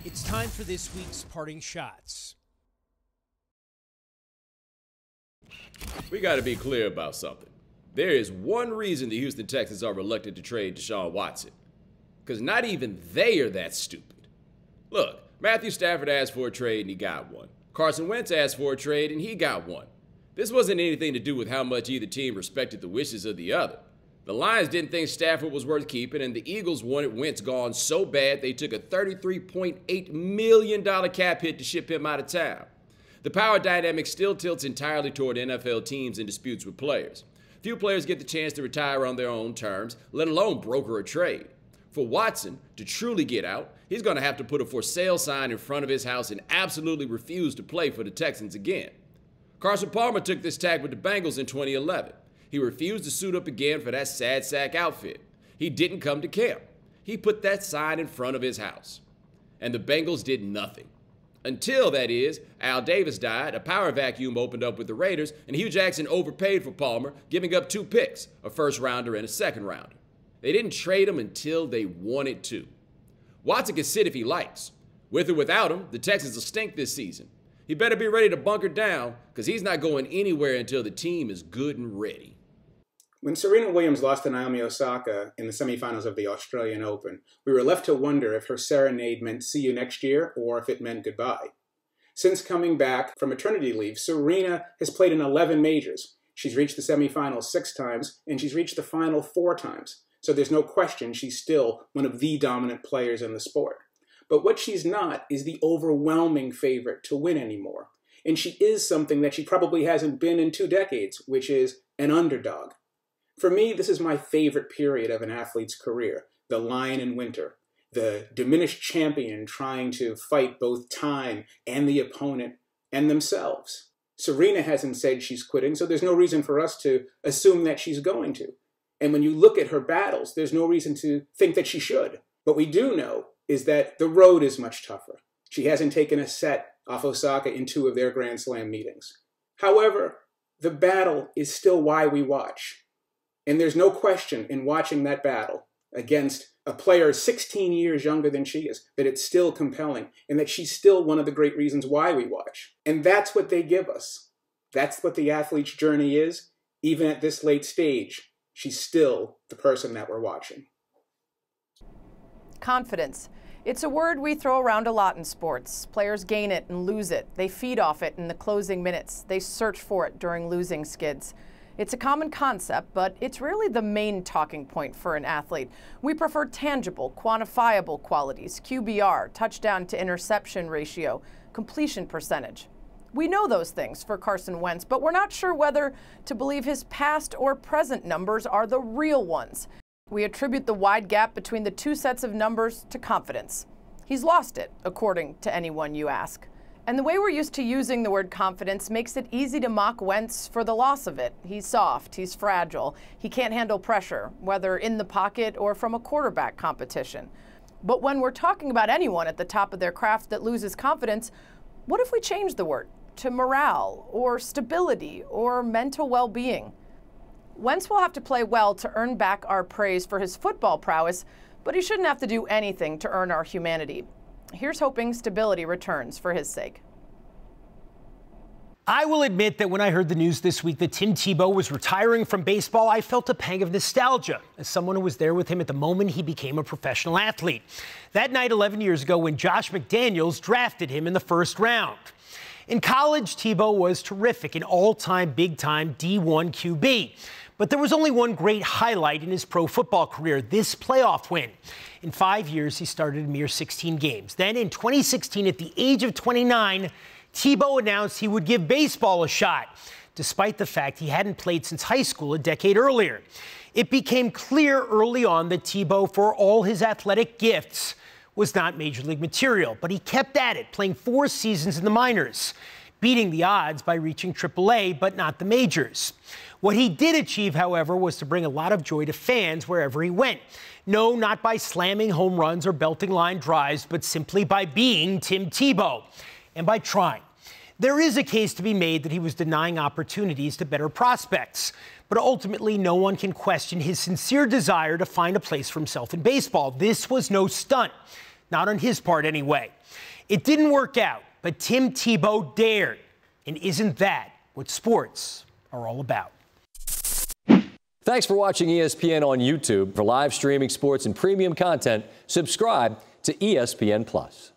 It's time for this week's parting shots. We got to be clear about something. There is one reason the Houston Texans are reluctant to trade DeShaun Watson. Because not even they are that stupid. Look, Matthew Stafford asked for a trade and he got one. Carson Wentz asked for a trade and he got one. This wasn't anything to do with how much either team respected the wishes of the other. The Lions didn't think Stafford was worth keeping, and the Eagles wanted Wentz gone so bad they took a $33.8 million cap hit to ship him out of town. The power dynamic still tilts entirely toward NFL teams in disputes with players. Few players get the chance to retire on their own terms, let alone broker a trade. For Watson to truly get out, he's going to have to put a for sale sign in front of his house and absolutely refuse to play for the Texans again. Carson Palmer took this tack with the Bengals in 2011. He refused to suit up again for that sad sack outfit. He didn't come to camp. He put that sign in front of his house. And the Bengals did nothing. Until, that is, Al Davis died, a power vacuum opened up with the Raiders, and Hugh Jackson overpaid for Palmer, giving up 2 picks, a first-rounder and a second-rounder. They didn't trade him until they wanted to. Watson can sit if he likes. With or without him, the Texans will stink this season. He better be ready to bunker down, because he's not going anywhere until the team is good and ready. When Serena Williams lost to Naomi Osaka in the semifinals of the Australian Open, we were left to wonder if her serenade meant see you next year or if it meant goodbye. Since coming back from maternity leave, Serena has played in 11 majors. She's reached the semifinals 6 times, and she's reached the final 4 times. So there's no question she's still one of the dominant players in the sport. But what she's not is the overwhelming favorite to win anymore. And she is something that she probably hasn't been in 2 decades, which is an underdog. For me, this is my favorite period of an athlete's career, the line in winter, the diminished champion trying to fight both time and the opponent and themselves. Serena hasn't said she's quitting, so there's no reason for us to assume that she's going to. And when you look at her battles, there's no reason to think that she should. What we do know is that the road is much tougher. She hasn't taken a set off Osaka in 2 of their Grand Slam meetings. However, the battle is still why we watch. And there's no question in watching that battle against a player 16 years younger than she is, that it's still compelling and that she's still one of the great reasons why we watch. And that's what they give us. That's what the athlete's journey is. Even at this late stage, she's still the person that we're watching. Confidence. It's a word we throw around a lot in sports. Players gain it and lose it. They feed off it in the closing minutes. They search for it during losing skids. It's a common concept, but it's rarely the main talking point for an athlete. We prefer tangible, quantifiable qualities, QBR, touchdown to interception ratio, completion percentage. We know those things for Carson Wentz, but we're not sure whether to believe his past or present numbers are the real ones. We attribute the wide gap between the 2 sets of numbers to confidence. He's lost it, according to anyone you ask. And the way we're used to using the word confidence makes it easy to mock Wentz for the loss of it. He's soft, he's fragile, he can't handle pressure, whether in the pocket or from a quarterback competition. But when we're talking about anyone at the top of their craft that loses confidence, what if we change the word to morale or stability or mental well-being? Wentz will have to play well to earn back our praise for his football prowess, but he shouldn't have to do anything to earn our humanity. Here's hoping stability returns for his sake. I will admit that when I heard the news this week that Tim Tebow was retiring from baseball, I felt a pang of nostalgia as someone who was there with him at the moment he became a professional athlete. That night 11 years ago when Josh McDaniels drafted him in the 1st round. In college, Tebow was terrific, an all-time big-time D1 QB. But there was only one great highlight in his pro football career, this playoff win. In 5 years, he started a mere 16 games. Then in 2016, at the age of 29, Tebow announced he would give baseball a shot, despite the fact he hadn't played since high school a decade earlier. It became clear early on that Tebow, for all his athletic gifts, was not major league material. But he kept at it, playing 4 seasons in the minors, beating the odds by reaching AAA, but not the majors. What he did achieve, however, was to bring a lot of joy to fans wherever he went. No, not by slamming home runs or belting line drives, but simply by being Tim Tebow and by trying. There is a case to be made that he was denying opportunities to better prospects, but ultimately no one can question his sincere desire to find a place for himself in baseball. This was no stunt. Not on his part, anyway. It didn't work out, but Tim Tebow dared. And isn't that what sports are all about? Thanks for watching ESPN on YouTube. For live streaming sports and premium content, subscribe to ESPN+.